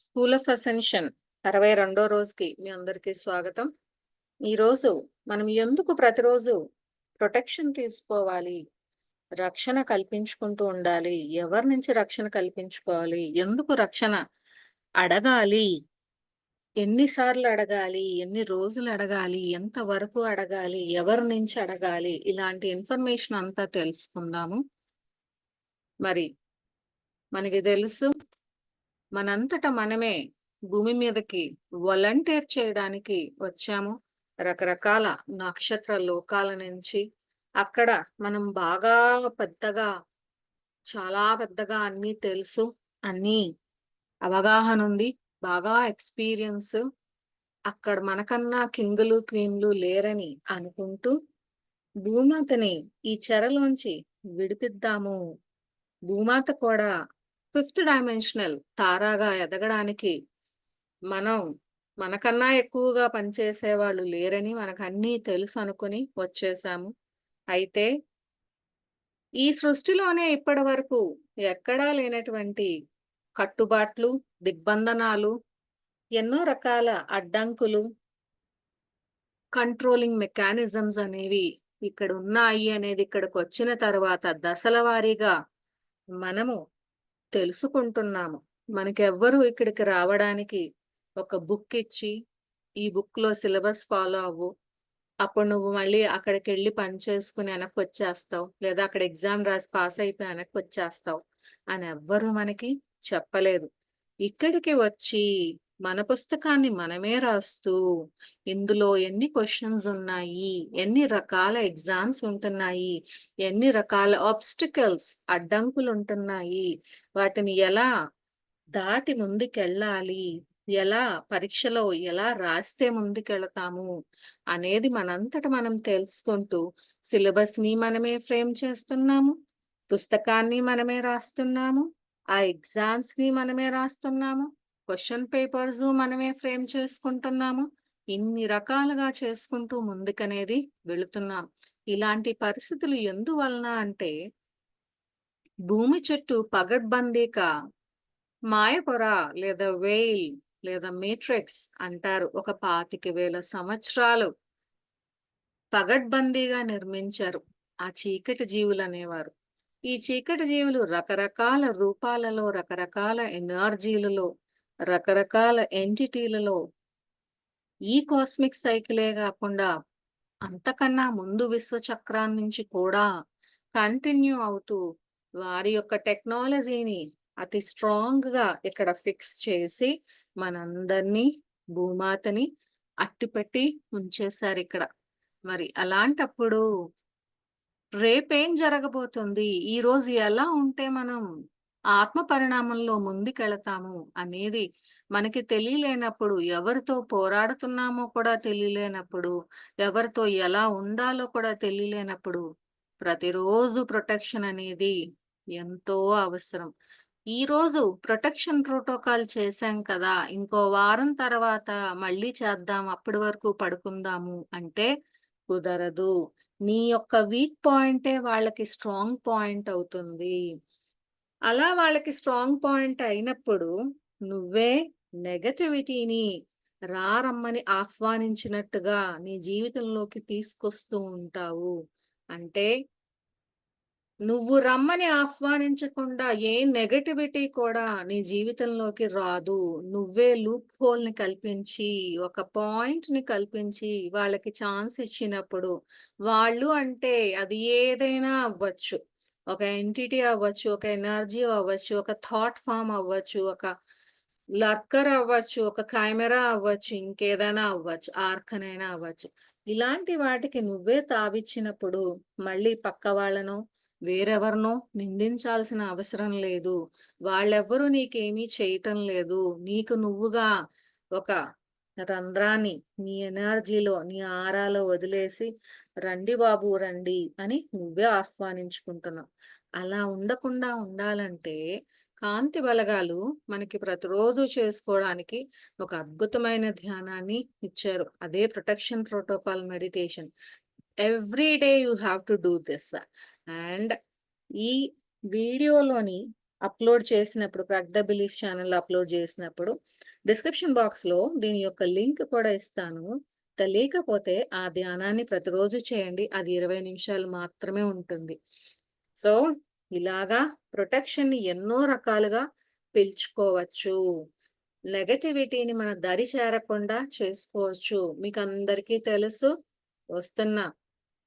School of ascension 62 రోజుకి మీ అందరికీ స్వాగతం. ఈరోజు మనం ఎందుకు ప్రతిరోజు ప్రొటెక్షన్ తీసుకోవాలి, రక్షణ కల్పించుకుంటూ ఉండాలి, ఎవరి నుంచి రక్షణ కల్పించుకోవాలి, ఎందుకు రక్షణ అడగాలి, ఎన్నిసార్లు అడగాలి, ఎన్ని రోజులు అడగాలి, ఎంత వరకు అడగాలి, ఎవరి నుంచి అడగాలి, ఇలాంటి ఇన్ఫర్మేషన్ అంతా తెలుసుకుందాము. మరి మనకి తెలుసు, మనంతట మనమే భూమి మీదకి వాలంటీర్ చేయడానికి వచ్చాము. రకరకాల నక్షత్ర లోకాల నుంచి. అక్కడ మనం బాగా పెద్దగా, చాలా పెద్దగా అన్నీ తెలుసు, అన్నీ అవగాహన ఉంది, బాగా ఎక్స్‌పీరియన్స్. అక్కడ మనకన్నా కింగులు, క్వీన్‌లు లేరని అనుకుంటూ, భూమాతని ఈ చెరలోంచి విడిపిద్దాము. భూమాత కూడా ఫిఫ్త్ డైమెన్షనల్ తారాగా ఎదగడానికి మనం మనకన్నా ఎక్కువగా పనిచేసేవాళ్ళు లేరని మనకన్నీ తెలుసు అనుకుని వచ్చేసాము. అయితే ఈ సృష్టిలోనే ఇప్పటివరకు ఎక్కడా లేనటువంటి కట్టుబాట్లు, దిగ్బంధనాలు, ఎన్నో రకాల అడ్డంకులు, కంట్రోలింగ్ మెకానిజమ్స్ అనేవి ఇక్కడ ఉన్నాయి అనేది ఇక్కడికొచ్చిన తర్వాత దశల వారీగా మనము తెలుసుకుంటున్నాము. మనకెవ్వరు ఇక్కడికి రావడానికి ఒక బుక్ ఇచ్చి, ఈ బుక్‌లో సిలబస్ ఫాలో అవ్వు. అప్పుడు నువ్వు మళ్ళీ అక్కడికెళ్ళి పని చేసుకొని వెనక్కొచ్చేస్తావు. లేదా అక్కడ ఎగ్జామ్ రాసి పాస్ అయిపోయి వెనక్కొచ్చేస్తావు అని ఎవ్వరు మనకి చెప్పలేదు. ఇక్కడికి వచ్చి మన పుస్తకాన్ని మనమే రాస్తూ, ఇందులో ఎన్ని క్వెషన్స్ ఉన్నాయి, ఎన్ని రకాల ఎగ్జామ్స్ ఉంటున్నాయి, ఎన్ని రకాల ఆబ్స్టికల్స్ అడ్డంకులుంటున్నాయి, వాటిని ఎలా దాటి ముందుకెళ్ళాలి, ఎలా పరీక్షలో ఎలా రాస్తే ముందుకెళతాము అనేది మనంతట మనం తెలుసుకుంటూ, సిలబస్‌ని మనమే ఫ్రేమ్ చేస్తున్నాము, పుస్తకాన్ని మనమే రాస్తున్నాము, ఆ ఎగ్జామ్స్‌ని మనమే రాస్తున్నాము, క్వెషన్ పేపర్సు మనమే ఫ్రేమ్ చేసుకుంటున్నాము. ఇన్ని రకాలుగా చేసుకుంటూ ముందుకనేది వెళుతున్నాం. ఇలాంటి పరిస్థితులు ఎందువలన అంటే, భూమి చుట్టూ పగడ్బందీగా మాయపొర లేదా వెయిల్ లేదా మేట్రిక్స్ అంటారు. ఒక 25,000 సంవత్సరాలు పగడ్బందీగా నిర్మించారు ఆ చీకటి జీవులనేవారు. ఈ చీకటి జీవులు రకరకాల రూపాలలో, రకరకాల ఎనర్జీలలో, రకరకాల ఎంటిటీలలో ఈ కాస్మిక్ సైకిలే గాకుండా అంతకన్నా ముందు విశ్వ చక్రం నుంచి కూడా కంటిన్యూ అవుతూ వారి యొక్క టెక్నాలజీని అతి స్ట్రాంగ్‌గా ఇక్కడ ఫిక్స్ చేసి మనందరినీ, భూమాతని అట్టిపెట్టి ఉంచేశారిక్కడ. మరి అలాంటప్పుడు రేపేం జరగబోతుంది? ఈరోజు ఎలా ఉంటే మనం ఆత్మ పరిణామంలో ముందుకెళతాము అనేది మనకి తెలియలేనప్పుడు, ఎవరితో పోరాడుతున్నామో కూడా తెలియలేనప్పుడు, ఎవరితో ఎలా ఉండాలో కూడా తెలియలేనప్పుడు, ప్రతిరోజు ప్రొటెక్షన్ అనేది ఎంతో అవసరం. ఈరోజు ప్రొటెక్షన్ ప్రోటోకాల్ చేశాం కదా! ఇంకో వారం తర్వాత మళ్ళీ చేద్దాం. అప్పటి వరకు పడుకుందాము అంటే కుదరదు. నీ యొక్క వీక్ పాయింటే వాళ్ళకి స్ట్రాంగ్ పాయింట్ అవుతుంది. అలా వాళ్ళకి స్ట్రాంగ్ పాయింట్ అయినప్పుడు నువ్వే నెగటివిటీని రమ్మని ఆహ్వానించినట్టుగా నీ జీవితంలోకి తీసుకొస్తూ ఉంటావు. అంటే నువ్వు రమ్మని ఆహ్వానించకుండా ఏ నెగటివిటీ కూడా నీ జీవితంలోకి రాదు. నువ్వే లూప్ హోల్‌ని కల్పించి, ఒక పాయింట్‌ని కల్పించి, వాళ్ళకి ఛాన్స్ ఇచ్చినప్పుడు, వాళ్ళు అంటే అది ఏదైనా అవ్వచ్చు. ఒక ఎంటిటీ అవ్వచ్చు, ఒక ఎనర్జీ అవ్వచ్చు, ఒక థాట్ ఫార్మ్ అవ్వచ్చు, ఒక లర్కర్ అవ్వచ్చు, ఒక కెమెరా అవ్వచ్చు, ఇంకేదైనా అవ్వచ్చు, ఆర్కనైనా అవ్వచ్చు. ఇలాంటి వాటికి నువ్వే తావిచ్చినప్పుడు, మళ్ళీ పక్క వాళ్ళనో వేరెవరినో నిందించాల్సిన అవసరం లేదు. వాళ్ళెవ్వరూ నీకేమీ చేయటం లేదు. నీకు నువ్వుగా ఒక రంధ్రాన్ని నీ ఎనర్జీలో, నీ ఆరాలో వదిలేసి, "రండి బాబు రండి" అని నువ్వే ఆహ్వానించుకుంటున్నావు. అలా ఉండకుండా ఉండాలంటే, కాంతి బలగాలు మనకి ప్రతిరోజు చేసుకోవడానికి ఒక అద్భుతమైన ధ్యానాన్ని ఇచ్చారు. అదే protection protocol meditation. Every day you have to do this. And ఈ వీడియోలోని అప్లోడ్ చేసినప్పుడు 'క్రాక్ ద బిలీఫ్' ఛానెల్‌లో అప్లోడ్ చేసినప్పుడు డిస్క్రిప్షన్ బాక్స్‌లో దీని యొక్క లింక్ కూడా ఇస్తాను. తెలియకపోతే ఆ ధ్యానాన్ని ప్రతిరోజు చేయండి. అది 20 నిమిషాలు మాత్రమే ఉంటుంది. సో, ఇలాగా ప్రొటెక్షన్‌ని ఎన్నో రకాలుగా పిలుచుకోవచ్చు. నెగటివిటీని మన దరి చేరకుండా చేసుకోవచ్చు. మీకందరికీ తెలుసు, వస్తున్న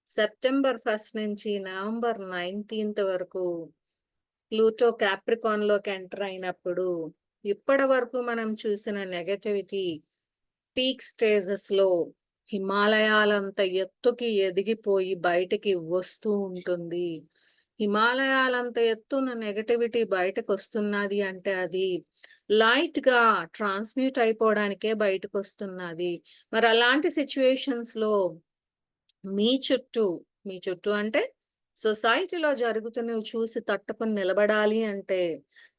సెప్టెంబర్ 1 నుంచి నవంబర్ 19 వరకు ప్లూటో క్యాప్రికాన్‌లోకి ఎంటర్ అయినప్పుడు, ఇప్పటి వరకు మనం చూసిన నెగటివిటీ పీక్ స్టేజెస్‌లో హిమాలయాలంత ఎత్తుకి ఎదిగిపోయి బయటికి వస్తూ ఉంటుంది. హిమాలయాలంత ఎత్తున నెగటివిటీ బయటకొస్తున్నది అంటే అది లైట్‌గా ట్రాన్స్‌మ్యూట్ అయిపోవడానికే బయటకొస్తున్నది. మరలాంటి సిట్యుయేషన్స్‌లో మీ చుట్టూ, మీ చుట్టూ అంటే సొసైటీలో జరుగుతున్నవి చూసి తట్టుకొని నిలబడాలి అంటే,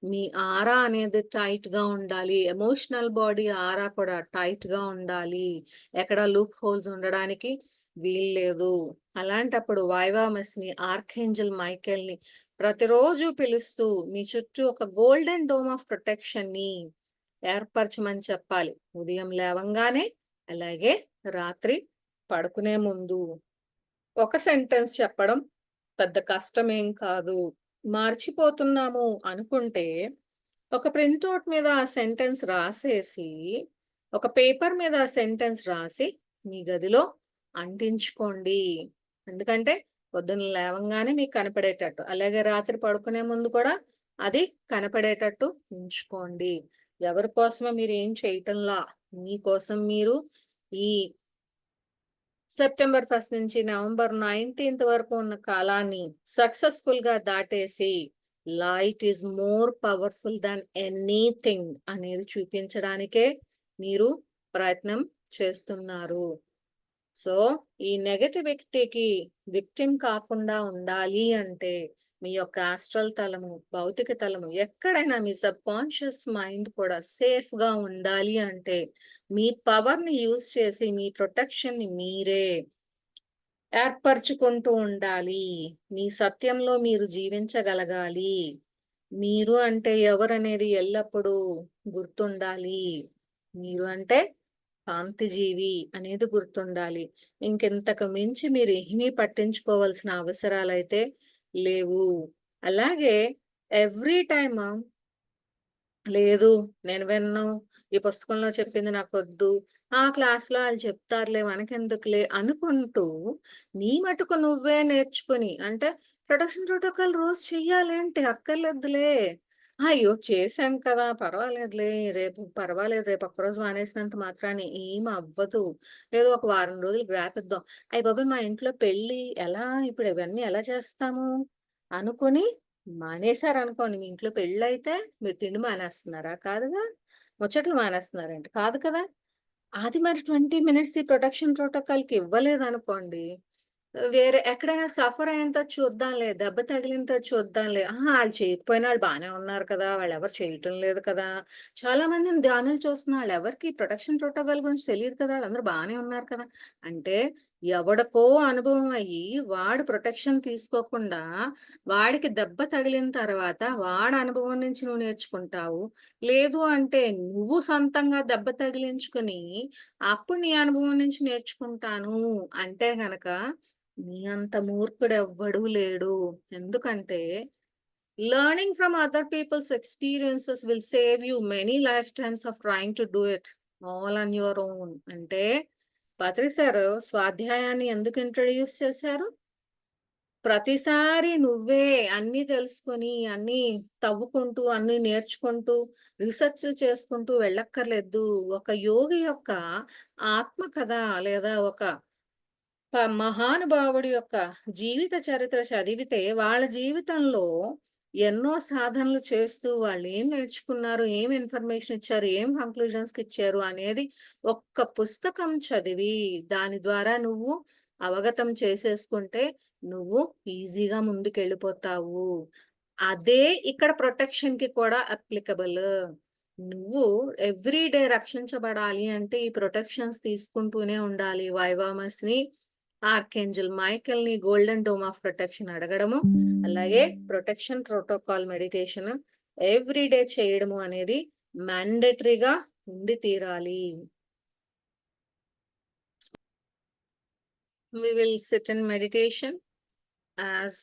మీ ఆరా అనేది టైట్‌గా ఉండాలి. ఎమోషనల్ బాడీ ఆరా కూడా టైట్‌గా ఉండాలి. ఎక్కడ లూప్ హోల్స్ ఉండడానికి వీల్లేదు. అలాంటప్పుడు వైవామస్‌ని, ఆర్కేంజెల్ మైకేల్‌ని ప్రతిరోజు పిలుస్తూ మీ చుట్టూ ఒక గోల్డెన్ డోమ్ ఆఫ్ ప్రొటెక్షన్‌ని ఏర్పరచమని చెప్పాలి. ఉదయం లేవంగానే, అలాగే రాత్రి పడుకునే ముందు. ఒక సెంటెన్స్ చెప్పడం పెద్ద కష్టమేం కాదు. మర్చిపోతున్నాము అనుకుంటే, ఒక ప్రింటౌట్ మీద ఆ సెంటెన్స్ రాసేసి, ఒక పేపర్ మీద ఆ సెంటెన్స్ రాసి, మీ గదిలో అంటించుకోండి. ఎందుకంటే, పొద్దున్న లేవంగానే మీకు కనపడేటట్టు. అలాగే రాత్రి పడుకునే ముందు కూడా అది కనపడేటట్టు ఉంచుకోండి. ఎవరి కోసమో మీరేం చేయటంలా. మీకోసం మీరు ఈ సెప్టెంబర్ 1 నుంచి నవంబర్ 19 వరకు ఉన్న కాలాన్ని సక్సెస్‌ఫుల్‌గా దాటేసి, light is more powerful than anything అనేది చూపించడానికే మీరు ప్రయత్నం చేస్తున్నారు. సో, ఈ నెగటివిటీకి విక్టిమ్ కాకుండా ఉండాలి అంటే, మీ యొక్క ఆస్ట్రల్ తలము, భౌతిక తలము ఎక్కడైనా మీ సబ్‌కాన్షియస్ మైండ్ కూడా సేఫ్‌గా ఉండాలి అంటే, మీ పవర్‌ని యూజ్ చేసి మీ ప్రొటెక్షన్‌ని మీరే ఏర్పరచుకుంటూ ఉండాలి. మీ సత్యంలో మీరు జీవించగలగాలి. మీరు అంటే ఎవరనేది ఎల్లప్పుడూ గుర్తుండాలి. మీరు అంటే కాంతిజీవి అనేది గుర్తుండాలి. ఇంకింతకు మించి మీరు ఏమీ పట్టించుకోవాల్సిన అవసరాలైతే లేవు. అలాగే ఎవ్రీ టైమ్ లేదు. నేను వినను. ఈ పుస్తకంలో చెప్పింది నాకొద్దు. ఆ క్లాస్‌లో ఆళ్ళు చెప్తారులే మనకెందుకులే అనుకుంటూ, నీ మటుకు నువ్వే నేర్చుకొని అంటే ప్రొడక్షన్ ప్రోటోకాల్ రోజు చెయ్యాలేంటి? అక్కర్లేదులే. అయ్యో! చేశాం కదా! పర్వాలేదులే. రేపు ఒక్కరోజు మానేసినంత మాత్రాన ఏమవ్వదు. లేదు ఒక వారం రోజులు గ్యాప్ ఇద్దాం. అయ్య బాబోయ్! మా ఇంట్లో పెళ్లి ఎలా ఇప్పుడు ఇవన్నీ ఎలా చేస్తాము? అనుకుని మానేశారనుకోండి. మీ ఇంట్లో పెళ్ళైతే మీరు తిండి మానేస్తున్నారా? కాదుగా. ముచ్చట్లు మానేస్తున్నారేంటి? కాదు కదా! అది మరి 20 మినిట్స్ ఈ ప్రొటెక్షన్ ప్రోటోకాల్‌కి ఇవ్వలేదనుకోండి, వేరే ఎక్కడైనా సఫర్ అయ్యేంత చూద్దాంలే, దెబ్బ తగిలింత చూద్దాంలే. అహా! ఆళ్ళు చేయకపోయినా ఆళ్ళు బానే ఉన్నారు కదా! వాళ్ళెవరు చేయటం లేదు కదా! చాలా మందిని ధ్యానులు చూస్తున్నా ఆళ్ళెవరికీ ప్రొటెక్షన్ ప్రోటోకాల్ గురించి తెలీదు కదా! ఆళ్ళందరూ బానే ఉన్నారు కదా! అంటే ఎవడికో అనుభవం అయ్యి, వాడు ప్రొటెక్షన్ తీసుకోకుండా, వాడికి దెబ్బ తగిలిన తర్వాత వాడి అనుభవం నుంచి నువ్వు నేర్చుకుంటావు. లేదు అంటే నువ్వు సొంతంగా దెబ్బ తగిలించుకొని, అప్పుడు నీ అనుభవం నుంచి నేర్చుకుంటాను అంటే గనక, నీ అంత మూర్ఖుడెవ్వడూ లేడు. ఎందుకంటే, learning from other people's experiences will save you many lifetimes of trying to do it all on your own. అంటే, పత్రి సారు స్వాధ్యాయాన్ని ఎందుకు ఇంట్రొడ్యూస్ చేశారు? ప్రతిసారి నువ్వే అన్నీ తెలుసుకొని, అన్నీ తవ్వుకుంటూ, అన్నీ నేర్చుకుంటూ, రిసర్చ్‌లు చేసుకుంటూ వెళ్ళక్కర్లేదు. ఒక యోగి యొక్క ఆత్మ కథ లేదా ఒక మహానుభావుడి యొక్క జీవిత చరిత్ర చదివితే, వాళ్ళ జీవితంలో ఎన్నో సాధనలు చేస్తూ వాళ్ళేం నేర్చుకున్నారు, ఏం ఇన్ఫర్మేషన్ ఇచ్చారు, ఏం కంక్లూజన్స్‌కిచ్చారు అనేది ఒక్క పుస్తకం చదివి, దాని ద్వారా నువ్వు అవగతం చేసేసుకుంటే, నువ్వు ఈజీగా ముందుకెళ్ళిపోతావు. అదే ఇక్కడ ప్రొటెక్షన్‌కి కూడా అప్లికబుల్. నువ్వు ఎవ్రీ డే రక్షించబడాలి అంటే, ఈ ప్రొటెక్షన్స్ తీసుకుంటూనే ఉండాలి. వైవామస్‌ని, ఆర్కేంజెల్ మైకేల్‌ని గోల్డెన్ డోమ్ ఆఫ్ ప్రొటెక్షన్ అడగడము, అలాగే ప్రొటెక్షన్ ప్రోటోకాల్ మెడిటేషన్ ఎవ్రీడే చేయడము అనేది మ్యాండేటరీగా ఉండి తీరాలి. We will sit in meditation as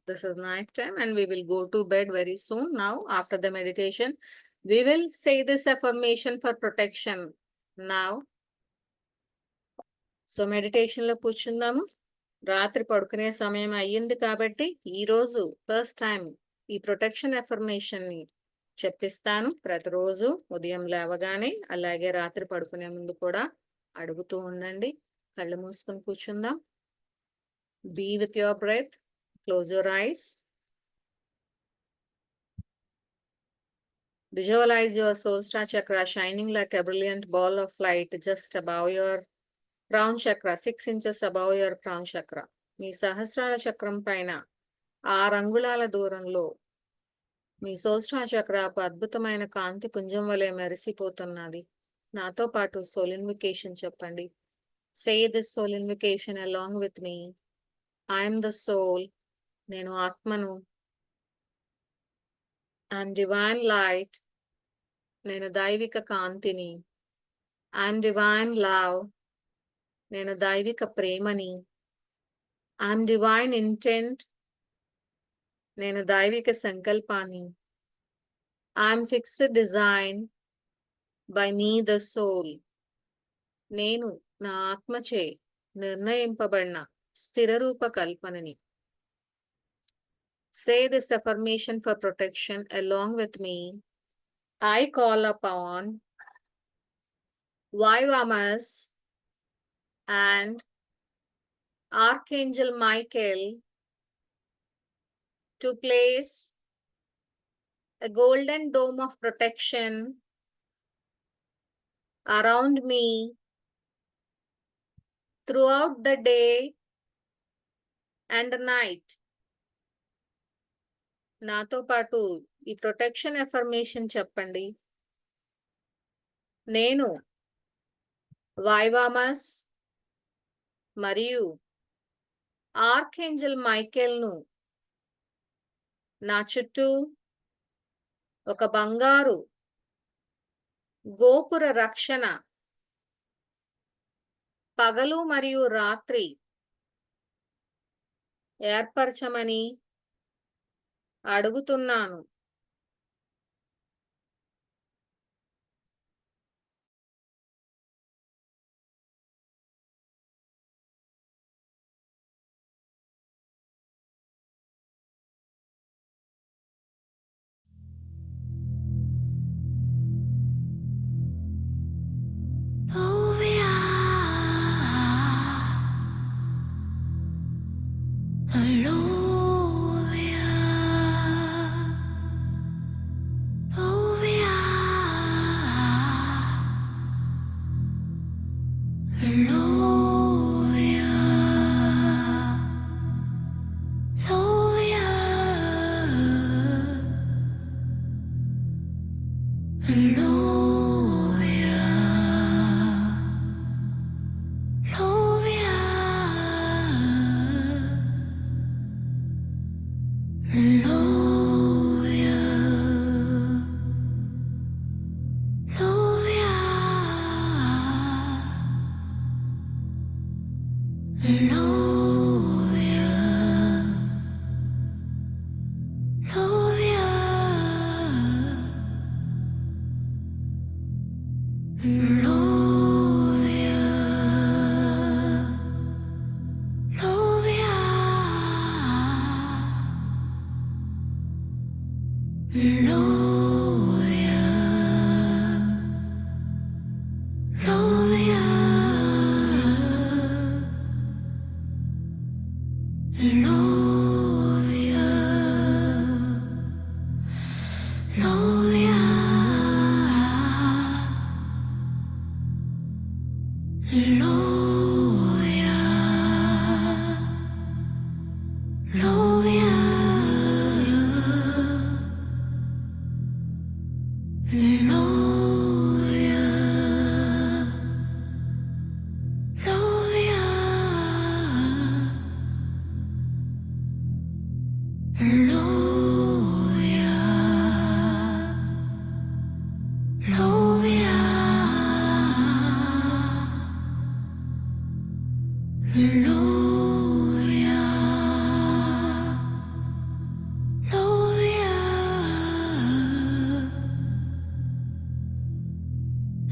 this is night time, and we will go to bed very soon. Now, after the meditation, we will say this affirmation for protection. Now, so మెడిటేషన్లో కూర్చుందాము. రాత్రి పడుకునే సమయం అయ్యింది కాబట్టి ఈరోజు first time ఈ protection ఎఫర్మేషన్ని చెప్పిస్తాను. ప్రతిరోజు ఉదయం లేవగానే, అలాగే రాత్రి పడుకునే ముందు కూడా అడుగుతూ ఉండండి. కళ్ళు మూసుకొని కూర్చుందాం. Be with your breath, close your eyes. Visualize your soul star chakra shining like a brilliant ball of light just above your crown chakra, 6 inches above your crown chakra. మీ సహస్రార చక్రం పైన 6 అంగుళాల దూరంలో మీ సోల్స్టా చక్రాకు అద్భుతమైన కాంతి పుంజం వలె మెరిసిపోతున్నది. నాతో పాటు సోల్ ఇన్వికేషన్ చెప్పండి. Say this soul invocation along with me. I am the soul. నేను ఆత్మను. I am divine light. నేను దైవిక కాంతిని. I am divine love. నేను దైవిక ప్రేమని. I am divine intent. నేను దైవిక సంకల్పాన్ని. I am fixed design by me the soul. నేను నా ఆత్మచే నిర్ణయింపబడిన స్థిర రూప కల్పనని. Say this affirmation for protection along with me. I call upon Vaivamas and Archangel Michael to place a golden dome of protection around me throughout the day and night. నాతో పాటు ఈ protection affirmation చెప్పండి. నేను వైవామస్ మరియు archangel మైకేల్ను నా చుట్టూ ఒక బంగారు గోపుర రక్షణ పగలు మరియు రాత్రి ఏర్పరచమని అడుగుతున్నాను.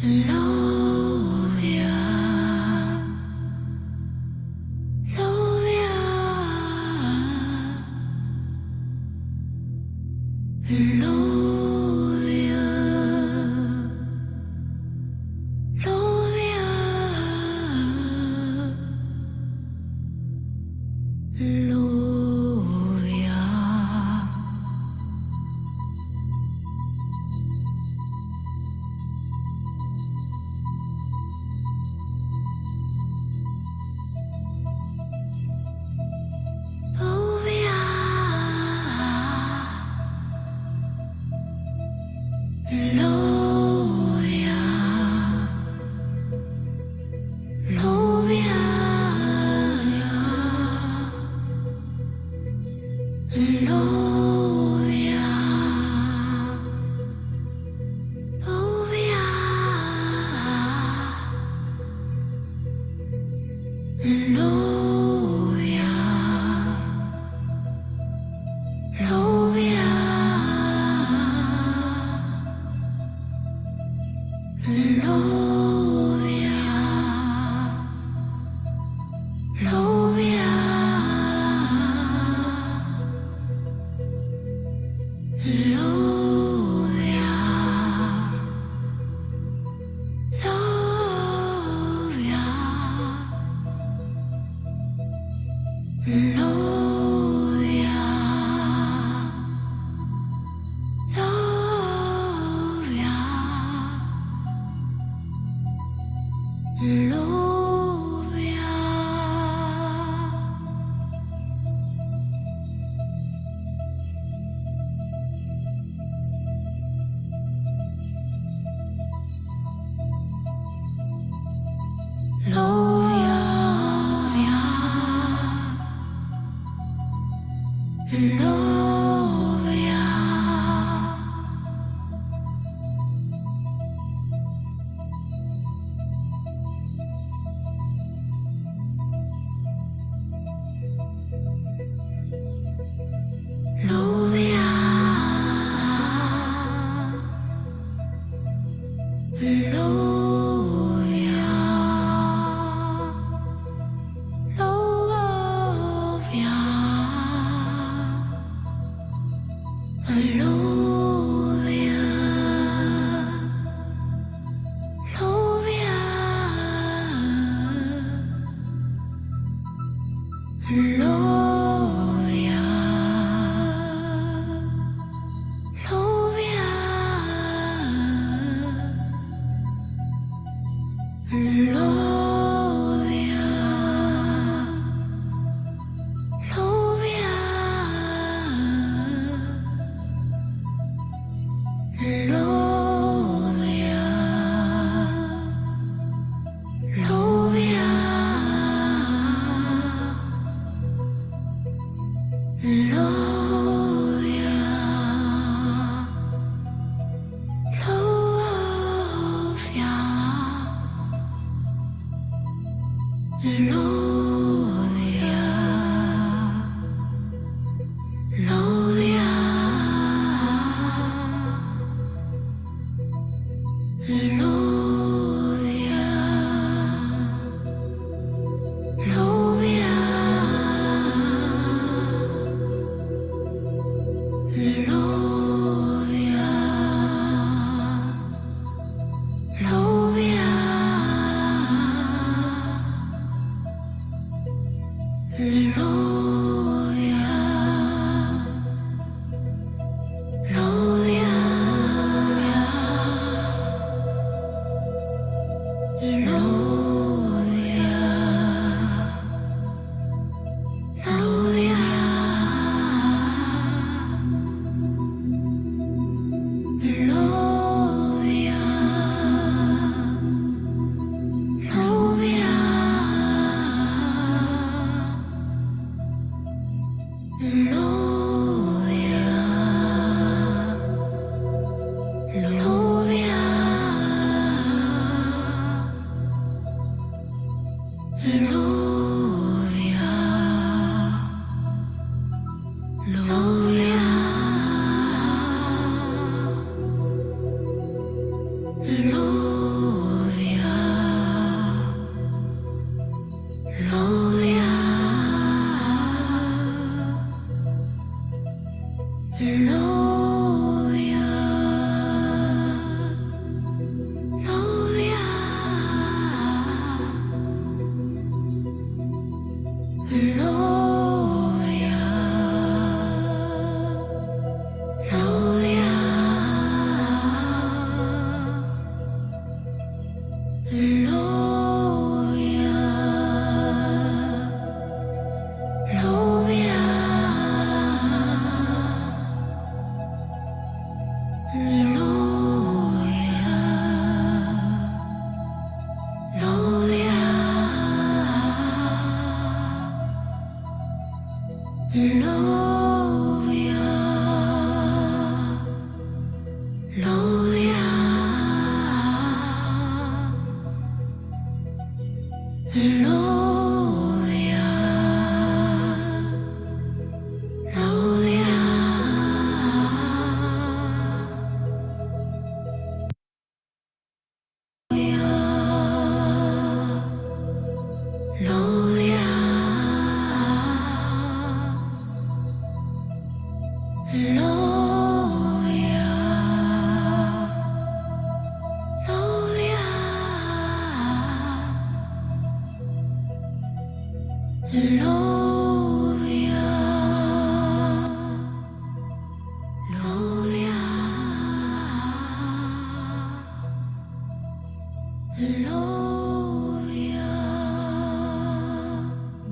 Lovia, Lovia, Lovia, Lovia, Lovia.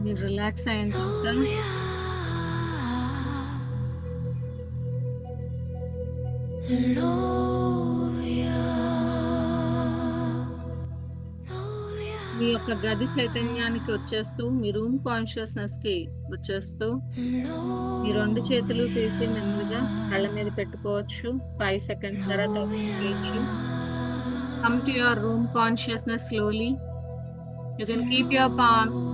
మీరు రిలాక్స్ అయిన తర్వాత మీ యొక్క గది చైతన్యానికి వచ్చేస్తూ, మీ రూమ్ కాన్షియస్‌నెస్‌కి వచ్చేస్తూ, మీ 2 చేతులు తీసి నెమ్మదిగా కళ్ళ మీద పెట్టుకోవచ్చు. 5 సెకండ్స్ తర్వాత ఓపెన్ చేయొచ్చు. Come to your room consciousness slowly. You can keep your palms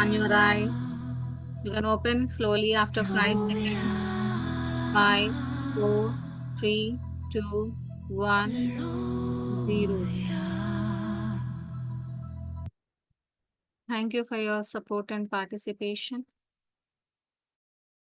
on your eyes. You can open slowly after 5 seconds. 5, 4, 3, 2, 1, 0. Thank you for your support and participation.